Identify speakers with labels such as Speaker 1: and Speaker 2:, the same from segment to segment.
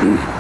Speaker 1: 我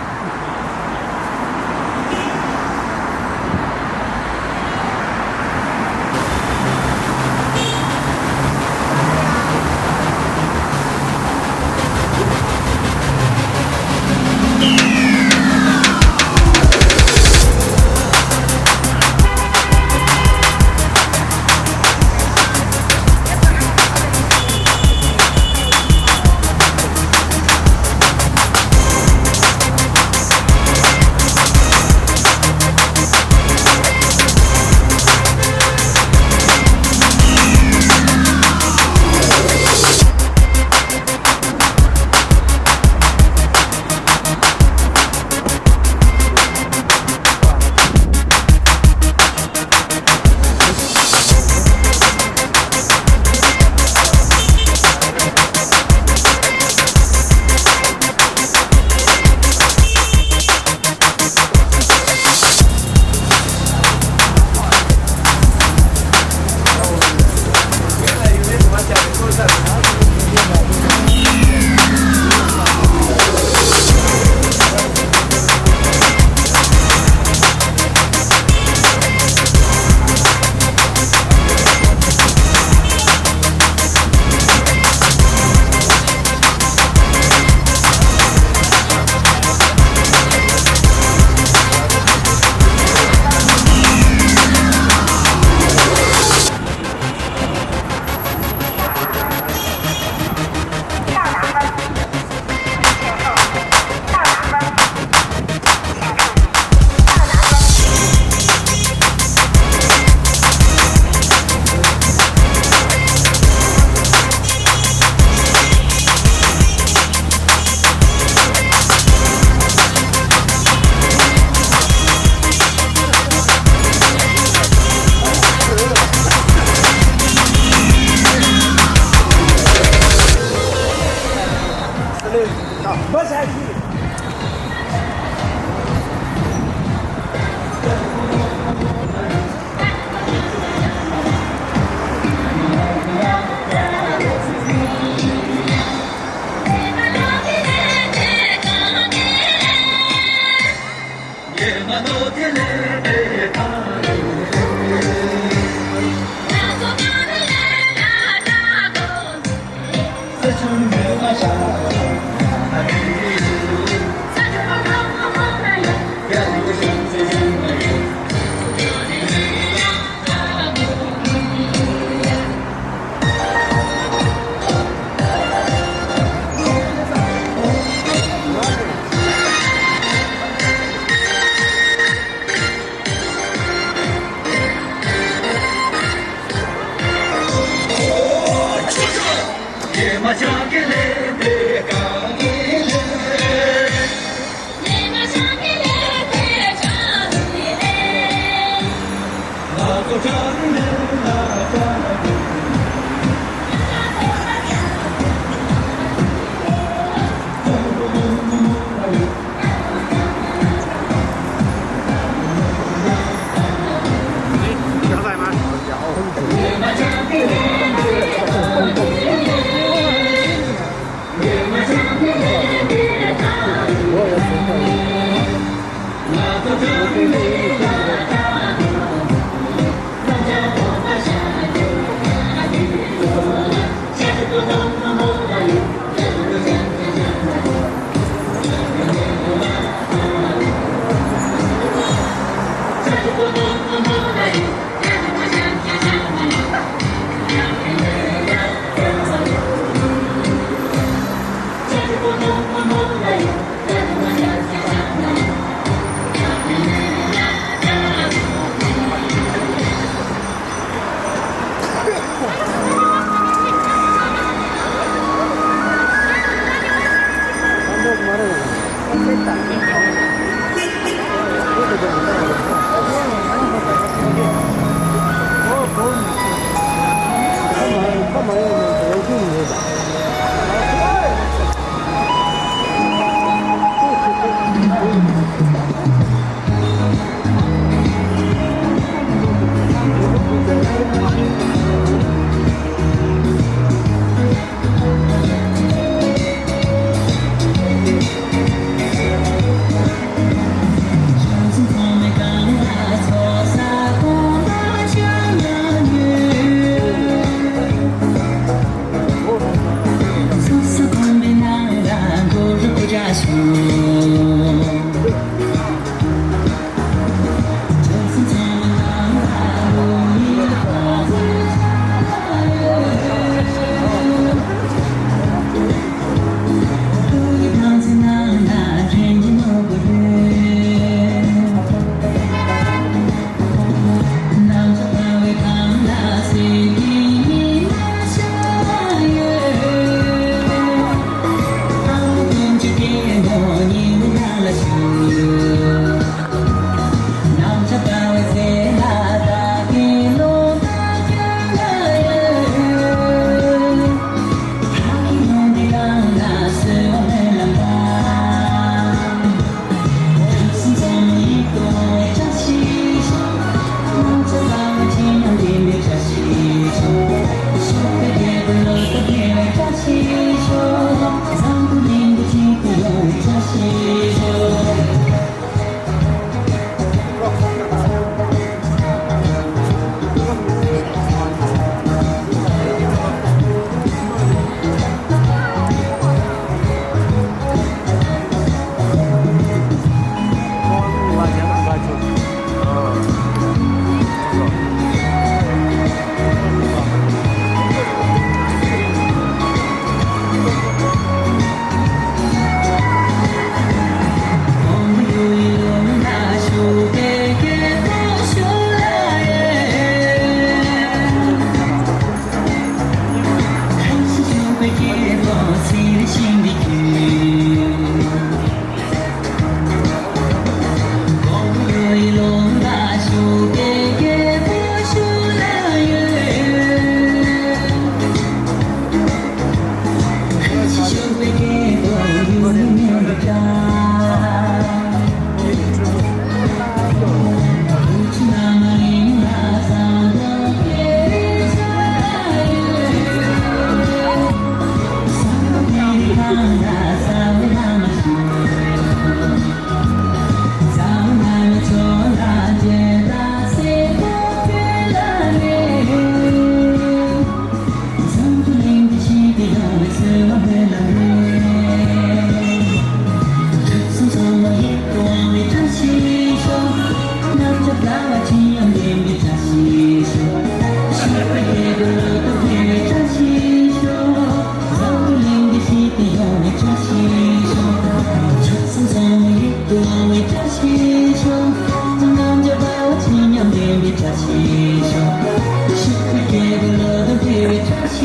Speaker 1: 这气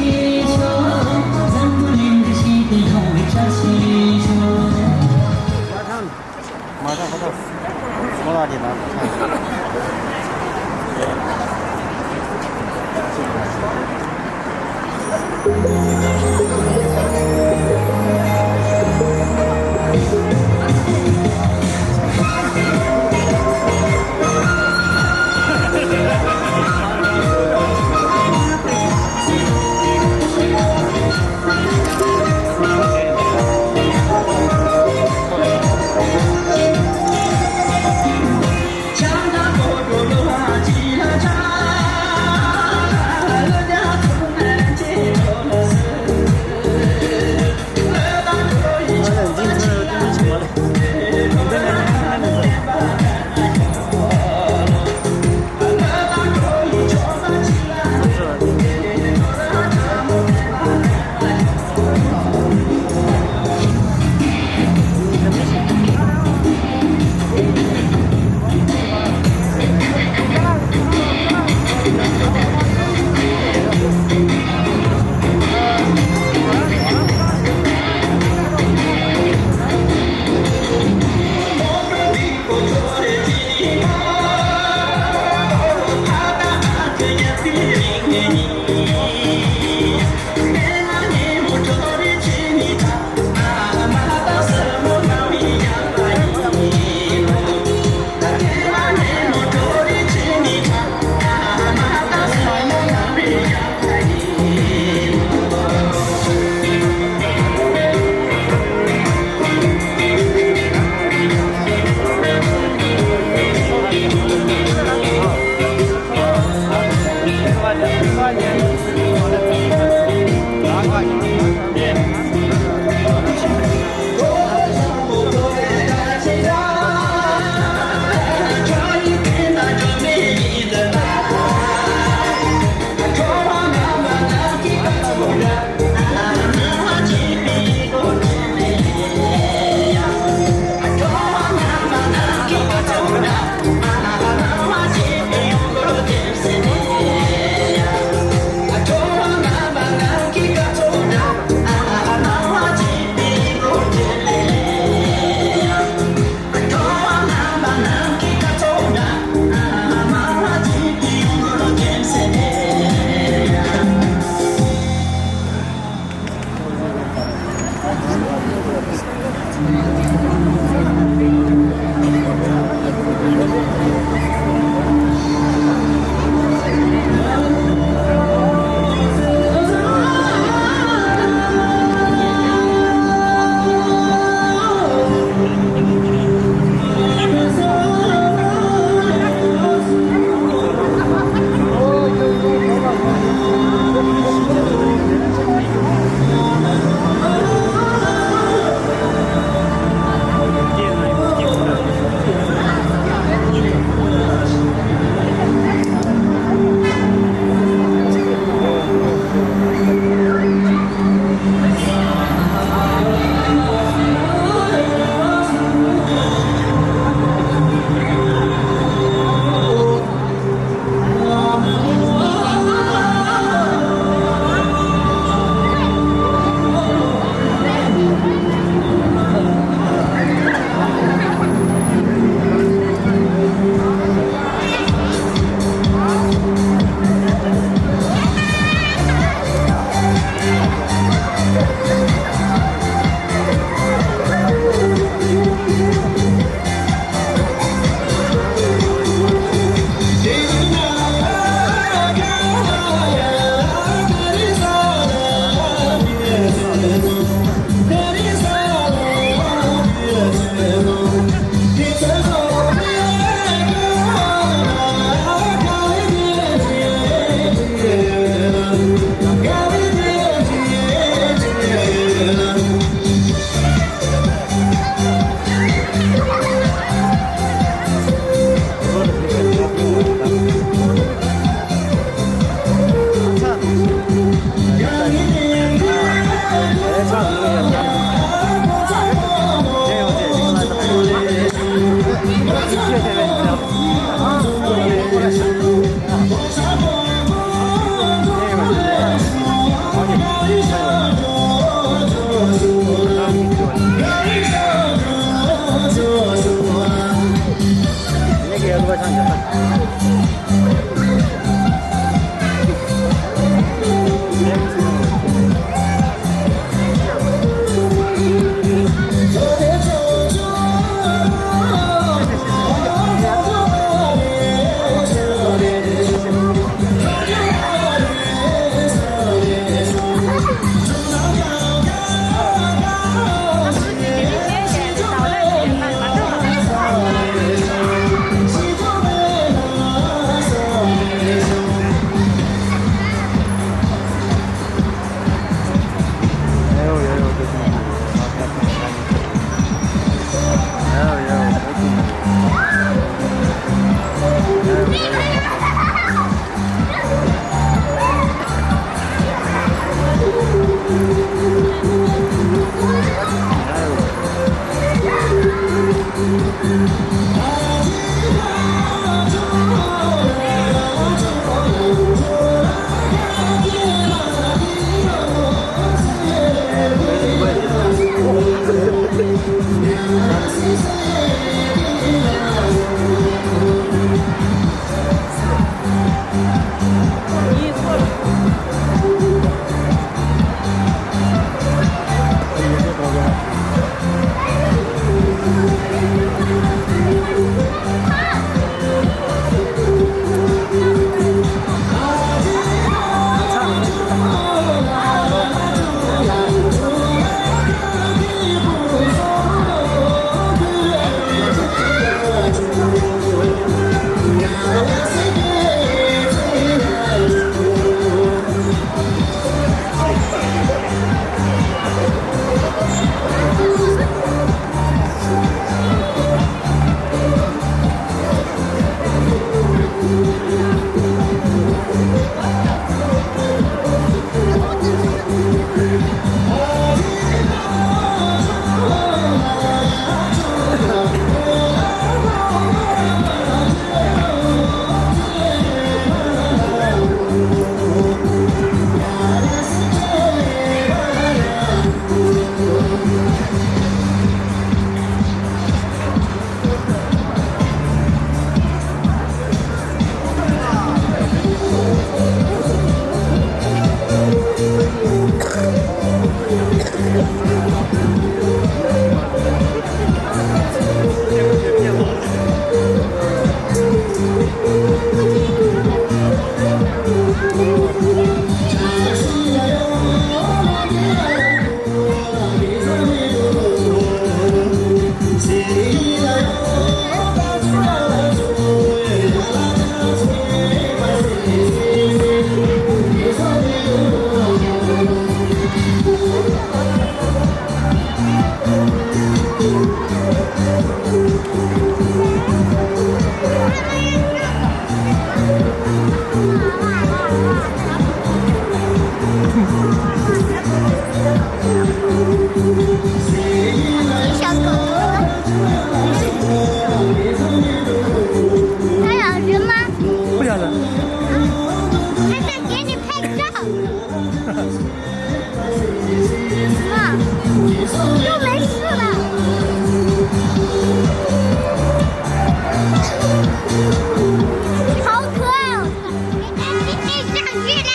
Speaker 1: 球，咱不淋着西的要为这气球。
Speaker 2: 马上，我拿电脑。
Speaker 1: Hãy subscribe cho kênh Ghiền Mì Gõ để không bỏ lỡ
Speaker 3: 小狗它咬人吗？
Speaker 2: 不咬人。
Speaker 3: 它在给你拍照。啊，又没事了。好可爱哦！你上去了，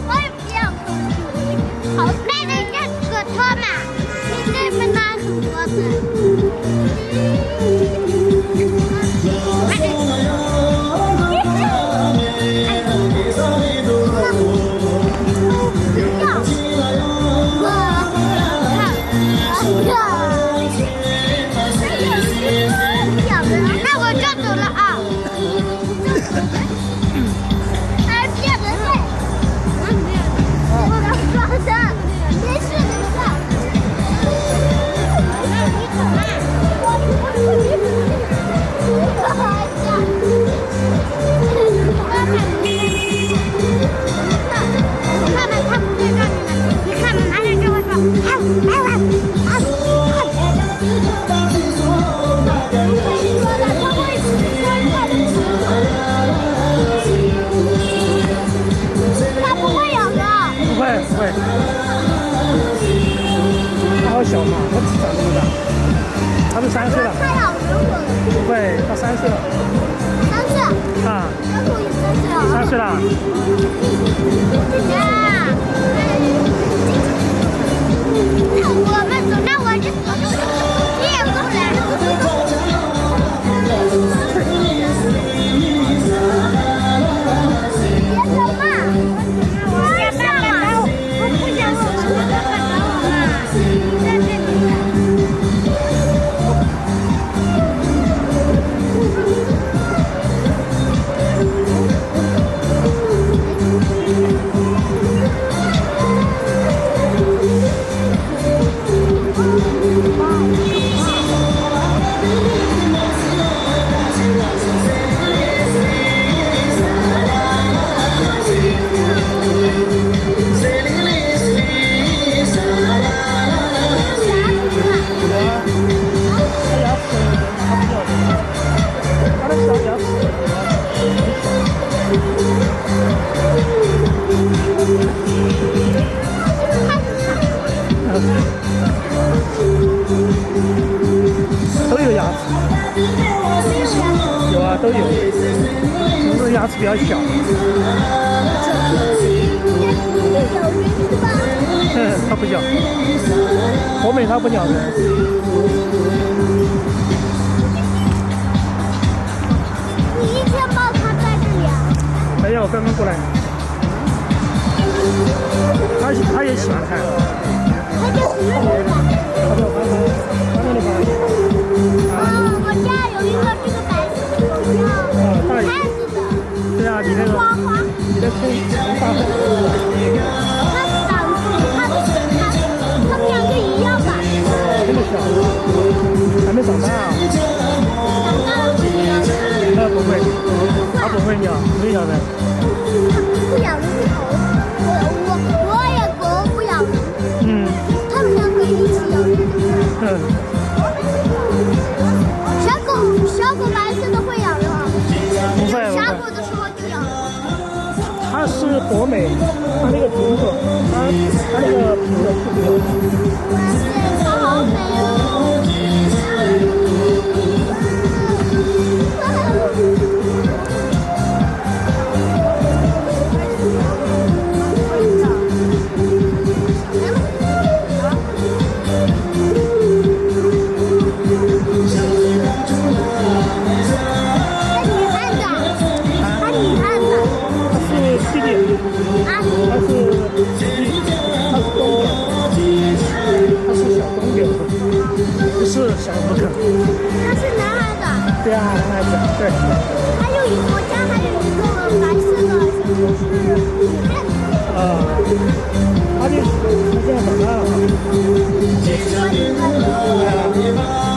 Speaker 3: 我也不要。好，那人家可托嘛，你这边拿很多的。那我就走了啊！哎，骗人嘞！我要抓他，没事没事。你走啊！看看他不对上你了，你看马上就会说，他不会咬的。
Speaker 2: 不会不会，它好小嘛，它只长这么大。它都3岁了。
Speaker 3: 他咬人我了。
Speaker 2: 不会，它3岁了。
Speaker 3: 3岁。
Speaker 2: 啊，
Speaker 3: 他可以3岁啊。
Speaker 2: 3岁了。
Speaker 3: 呀，我们走，那我就走，你也过来。别走嘛！别上嘛！我不想我们这个看着我嘛，在这里。
Speaker 2: 都有牙齿，有啊，都有，只是牙齿比较小。它不咬，博美它不咬人。
Speaker 3: 你一天抱它在这里啊？
Speaker 2: 没有，刚刚过来。它也喜欢看。
Speaker 3: 它就是那里吧。
Speaker 2: 它那里吧。
Speaker 3: 我家有一个这个白色的狗叫汉子的。
Speaker 2: 对啊，你那个，
Speaker 3: 花花。
Speaker 2: 你的葱大汉。
Speaker 3: 他们两个一样吧？
Speaker 2: 这么小，还没长大啊？
Speaker 3: 长大了会咬人。
Speaker 2: 不会，它不会咬，不会咬人。
Speaker 3: 不咬人头，我也狗不咬人。
Speaker 2: 嗯。
Speaker 3: 他们两个一起咬人。小狗白色的会咬人啊？
Speaker 2: 不会。
Speaker 3: 有小狗的时候就咬人。
Speaker 2: 它是博美，它那个品种，它那个品种不一样。
Speaker 3: 哇塞，它好美哦！
Speaker 2: 对。
Speaker 3: 还有我家还有一个白色的小狗是
Speaker 2: 啊，他现在长大了哈。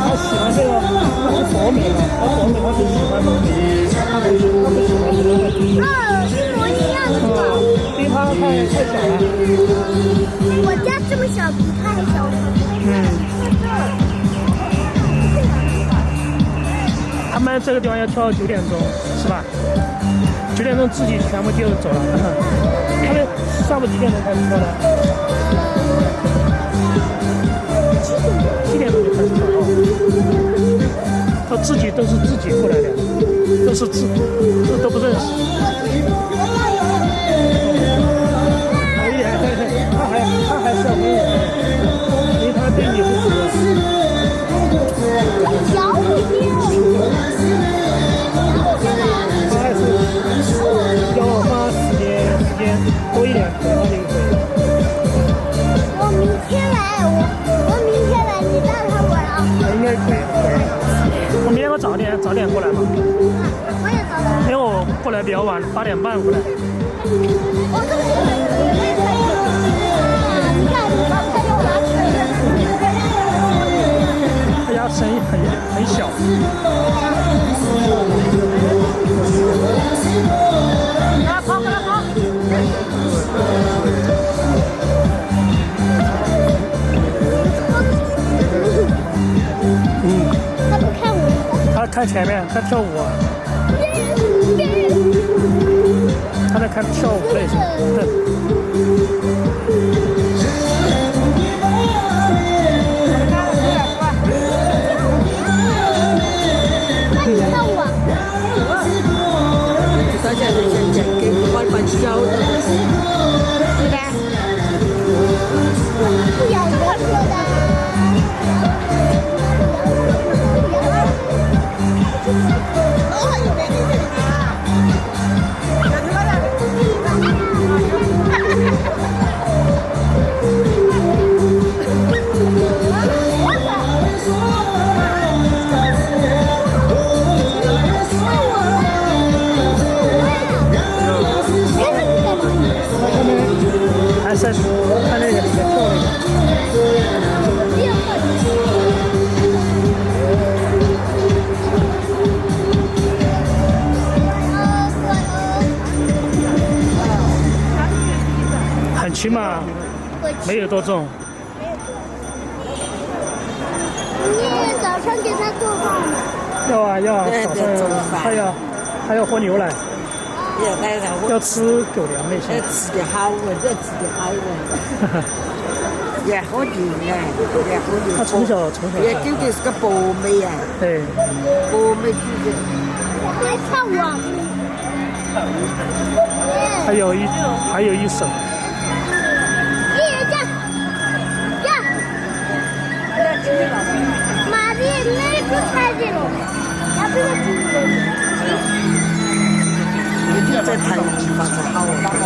Speaker 2: 他喜欢这个，他是博美嘛，他博美他是喜欢博美，他不喜欢这个。
Speaker 3: 一模一样的。
Speaker 2: 因为他太小了。
Speaker 3: 我家这么小，比他还小。
Speaker 2: 他们这个地方要跳9点钟，是吧？9点钟自己全部就走了。他们上午几点钟开始跳的？7点钟就开始跳哦。他都是自己过来的，都不认识。还有一点，他还是要温柔，因为他对你不熟。
Speaker 3: 小虎丁。
Speaker 2: 他还是要花时间多一点，可能他就可以。
Speaker 3: 我明天来，你带他玩啊？
Speaker 2: 应该可以。我明天我早点过来嘛。
Speaker 3: 我也早点。
Speaker 2: 因为我过来比较晚，8点半过来。
Speaker 3: 我这个你看，你刚才用拿水。
Speaker 2: 他家声音很小。跑！
Speaker 3: 他不看我。
Speaker 2: 他看前面，他跳舞。他在看跳舞类型。
Speaker 4: 大家就先给慢慢教的。对的。
Speaker 3: 不要这么说的。
Speaker 2: 还是看那个里面跳那个。很轻嘛，没有多重。
Speaker 3: 你早上给他做饭吗？
Speaker 2: 要啊，早上还要喝牛奶。要吃狗粮那些。
Speaker 4: 吃的好啊，这吃的好啊。也喝牛奶，也喝牛。
Speaker 2: 他从小。
Speaker 4: 也丢的是个薄妹啊。
Speaker 2: 对。
Speaker 4: 薄妹丢的。
Speaker 3: 还唱我。
Speaker 2: 还有一首。
Speaker 3: 妈的，那个太这种，要不要煮？
Speaker 4: 在台湾发展好大哦。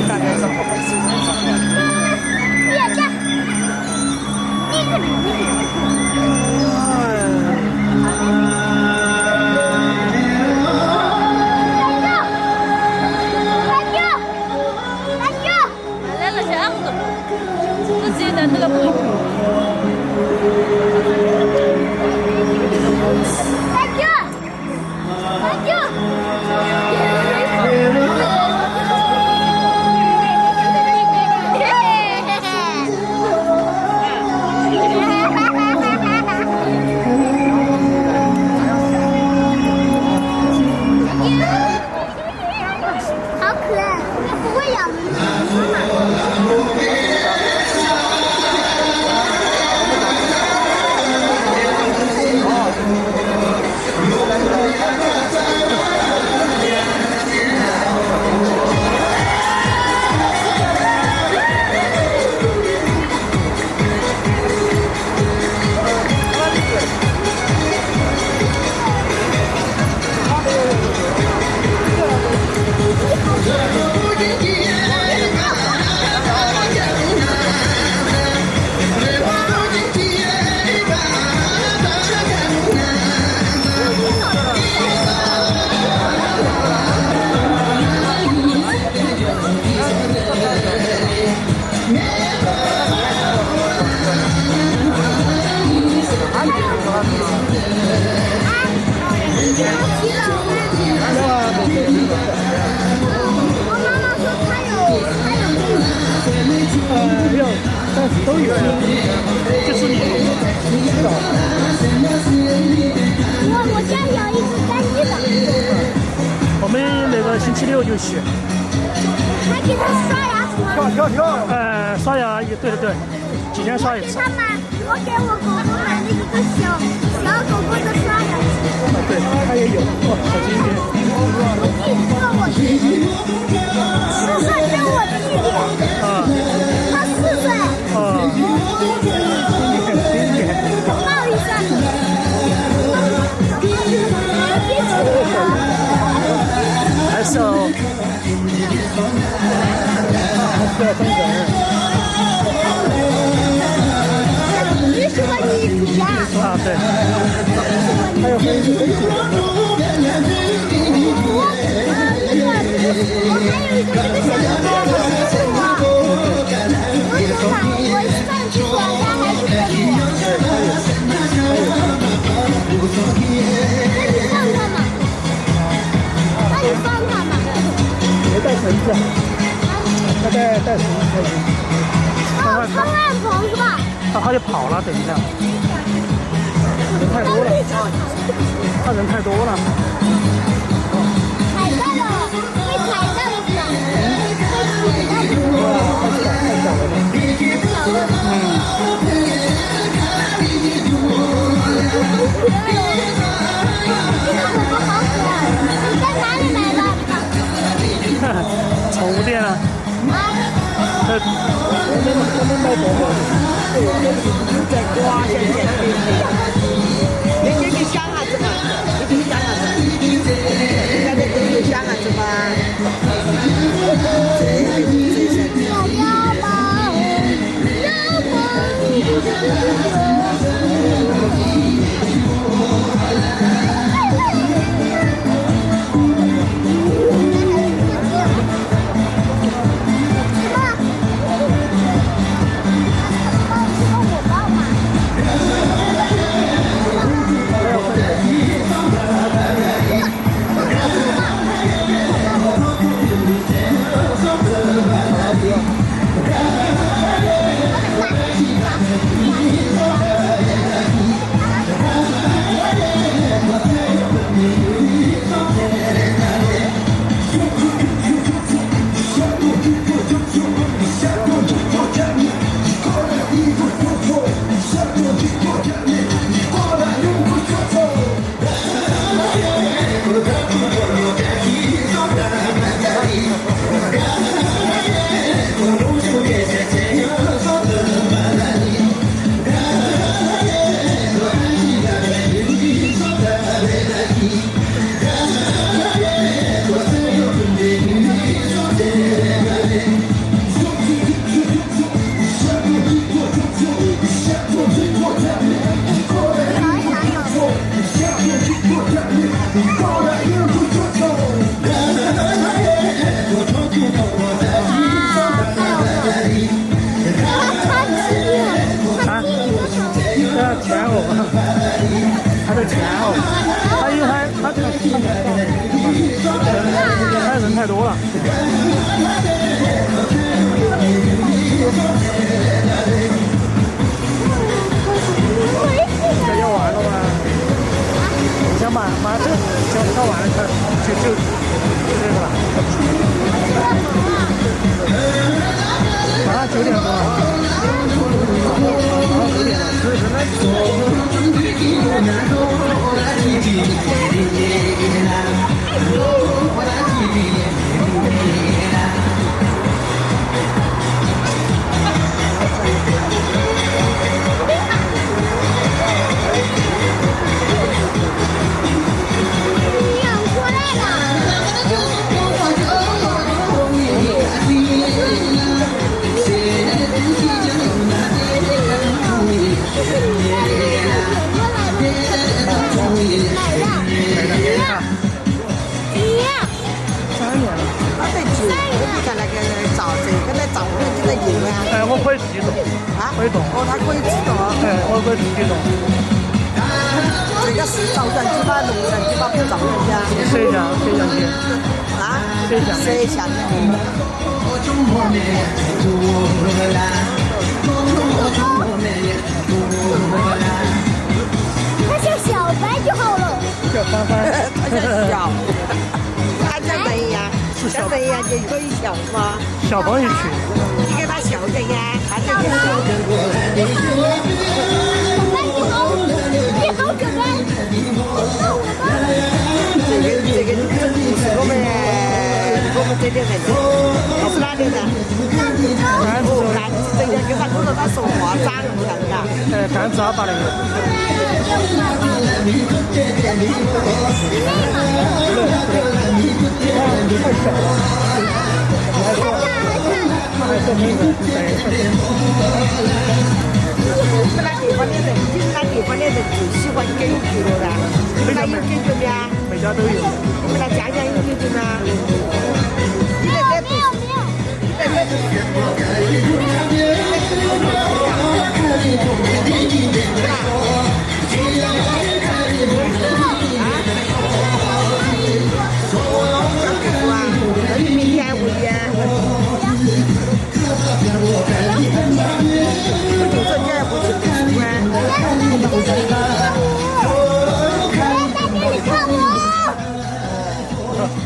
Speaker 4: 大概是好开心。
Speaker 3: 别这，那个。好可爱，它不会咬人的。妈妈。
Speaker 2: 但是都有，就是你知道。
Speaker 3: 我家有一个干净的。
Speaker 2: 我们那个星期六就去。
Speaker 3: 还给他刷牙吗？
Speaker 2: 刷牙也对对对，几天刷一次。
Speaker 3: 我给我狗狗买了一个小狗狗的刷牙机。
Speaker 2: 对，它也有。哦，小心一点。
Speaker 3: 我弟弟4岁跟我弟弟。他4岁。不好意思。
Speaker 2: 还是要分人。
Speaker 3: 你是我衣服呀？
Speaker 2: 对。还有分一个
Speaker 3: 我还有一个这个小狗狗，它是我。我上去我家还是跟我。那你放它嘛？
Speaker 2: 没带绳子，要带绳子才行。
Speaker 3: 它乱跑是吧？
Speaker 2: 它就跑了，等一下。人太多了，他人太多了。
Speaker 3: 踩到了，被踩到了是吧？太小了。这个狗狗好可爱，你在哪里买的？
Speaker 2: 宠物店啊。
Speaker 4: 在刮现在你想啥子嘛？你想啥子？现在都有想啥子嘛？
Speaker 2: 他的钱哦，他因为他人太多了。这要完了吗？你想把这跳完了，就这个了。马上9点钟了。马上9点了，所以说我可以自己动啊，可以动。
Speaker 4: 哦，他可以自动。
Speaker 2: 我可以自己动。
Speaker 4: 这个是照相机吧，录像机吧，不照人家。
Speaker 2: 摄像机。
Speaker 4: 啊？摄像。也可以笑吗？
Speaker 2: 小朋友去，
Speaker 4: 你给他笑着呀，他就去笑。
Speaker 3: 你好可爱，
Speaker 4: 这个是我们这边人，你是哪里人？哦，甘子这边跟他我说他说话长得像嘎。
Speaker 2: 甘子阿爸那个。
Speaker 4: 你们那地方的人，你们那地方的人最喜欢狗狗了啦？你们那有狗狗吗？
Speaker 2: 每家都有。
Speaker 4: 你们那家家有狗狗吗？你在这不？你在这明天5点。我就说你还不去图书馆。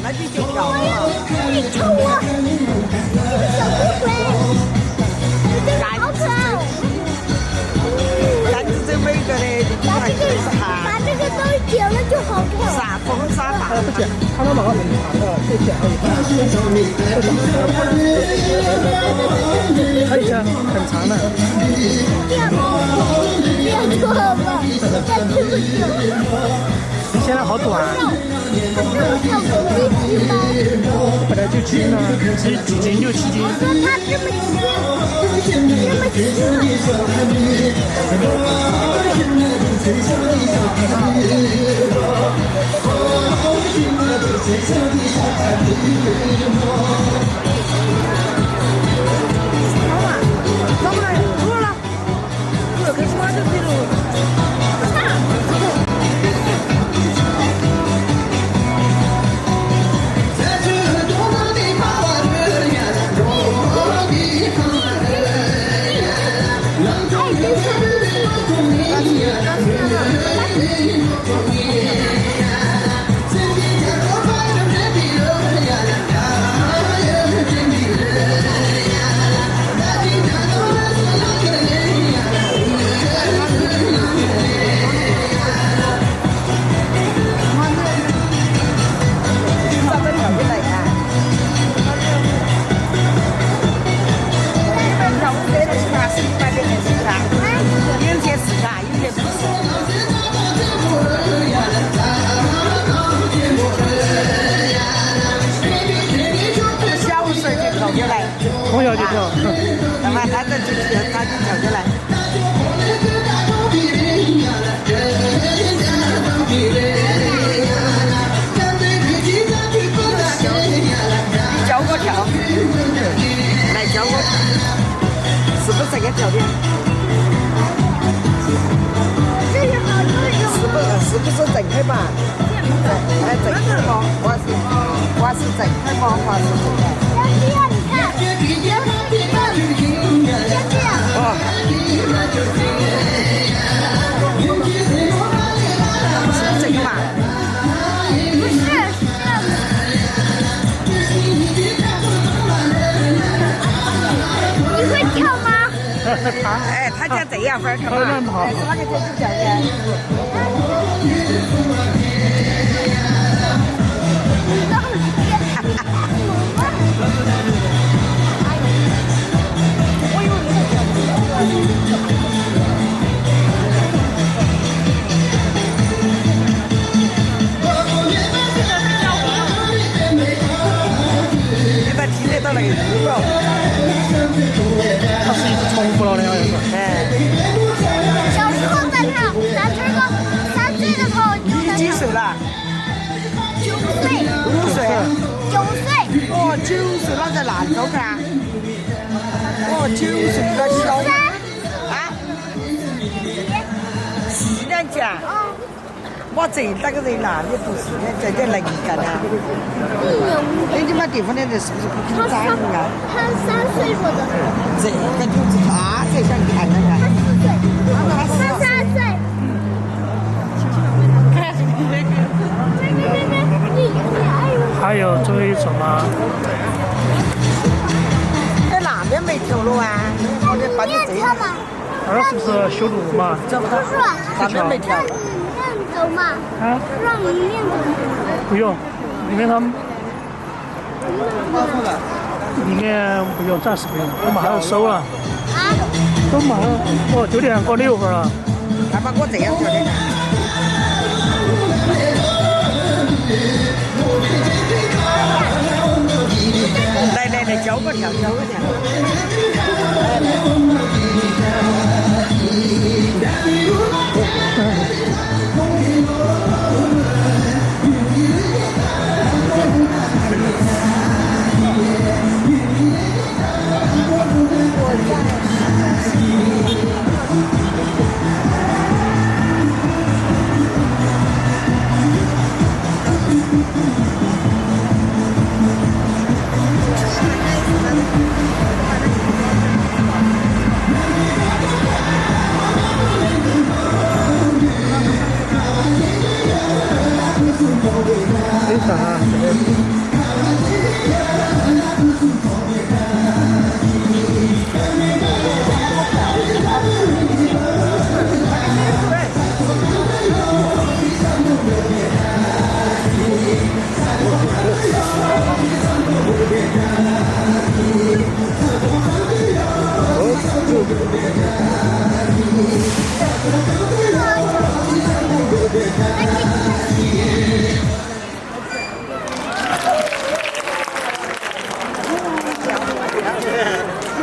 Speaker 4: 那你就跳嘛。
Speaker 3: 你瞅我，小乌龟，好可爱。
Speaker 4: 但是这每个的地方就是哈。
Speaker 3: 把这个东西剪了就好看。
Speaker 4: 啥风啥大。
Speaker 2: 不剪，他那毛很长的，可以剪而已。它以前很长的。
Speaker 3: 别错了，再这么久。
Speaker 2: 现在好短。本来就轻了，几斤就7斤。
Speaker 3: 我说它这么轻，这么轻。
Speaker 2: 从小就跳，
Speaker 4: 那么他这就他就跳起来。你教我跳，来教我跳，是不是这个跳的？
Speaker 3: 这是好多人。
Speaker 4: 是不是正开吧？哎，正开吗？我是正开吗？我是正开。
Speaker 3: 要这样，你看，要这样。
Speaker 4: 哦。是这个嘛？
Speaker 3: 不是，你会跳吗？
Speaker 4: 哎，他讲这样分儿跳嘛？哎，是哪个天主教的？你把听得到那个鼓了？
Speaker 2: 它是一直重复了的，好像是。
Speaker 4: 哎。
Speaker 3: 小时候在跳，3岁的时候就在跳。
Speaker 4: 你几岁了
Speaker 3: 9岁。
Speaker 4: 5岁。
Speaker 3: 9岁。
Speaker 4: 哦，9岁了在那头看。哦，9岁了小。啊？4年级啊？我这那个人呐，你不是的，这能干啊？你们地方的人是不是不肯长啊？
Speaker 3: 他3岁说的。
Speaker 4: 这个就是他才想看那个。
Speaker 3: 他4岁。他3岁。
Speaker 2: 还有最什么？
Speaker 4: 没走路啊，我得帮你追。
Speaker 3: 跳嘛，
Speaker 2: 那是不是修路嘛？
Speaker 4: 走不
Speaker 3: 叔叔，
Speaker 4: 咱们没跳
Speaker 3: 让。里面走嘛，
Speaker 2: 啊，
Speaker 3: 让里面走。
Speaker 2: 不用，里面他们里面不用，暂时不用，都马上收了，
Speaker 3: 啊，
Speaker 2: 都马上哦9点过6分了。
Speaker 4: 看把我这样觉得。来，教个跳，教个跳。
Speaker 2: 没啥啊，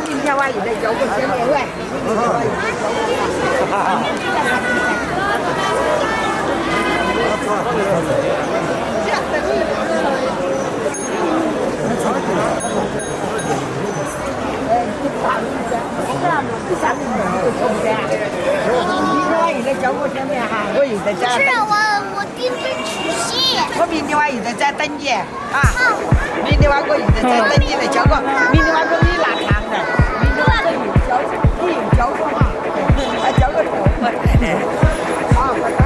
Speaker 4: 今天我又在教个见面会。我又在教个见面哈，我又在家。
Speaker 3: 是我订只曲戏。
Speaker 4: 我明天我又在家等你啊！明天我又在家等你来教个，明天我给你拿糖的，明天我又教你又教个哈，还教个好，拜拜。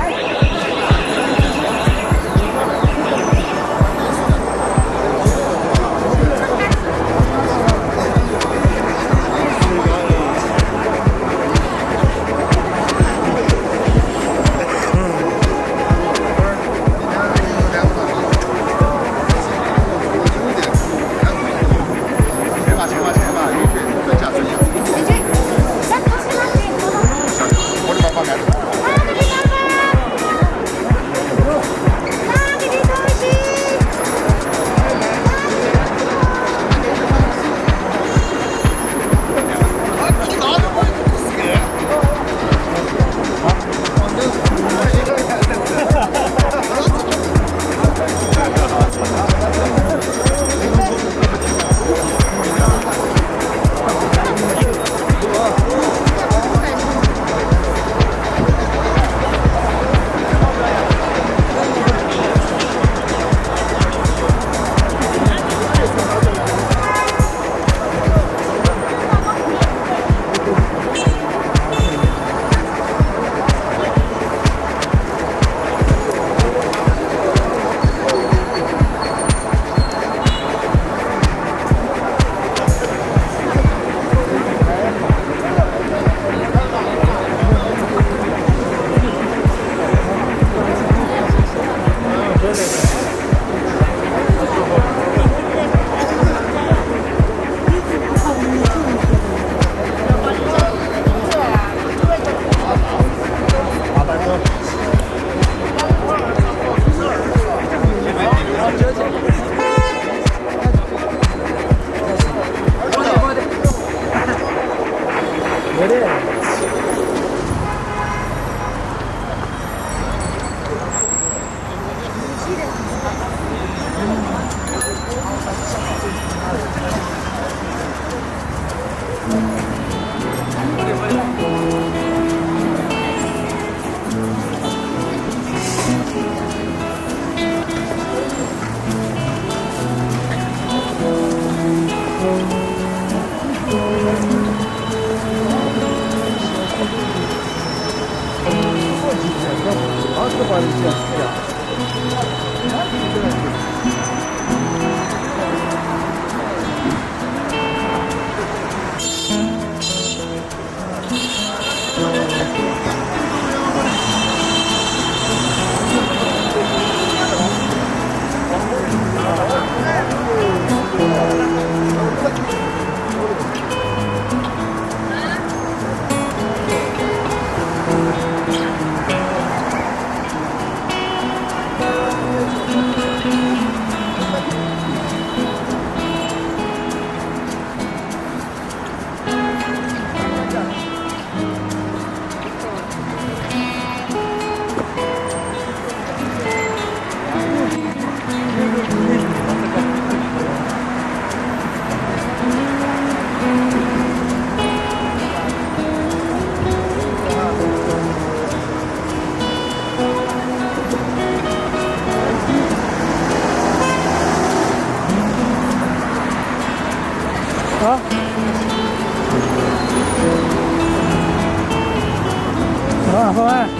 Speaker 2: 啊，拜拜。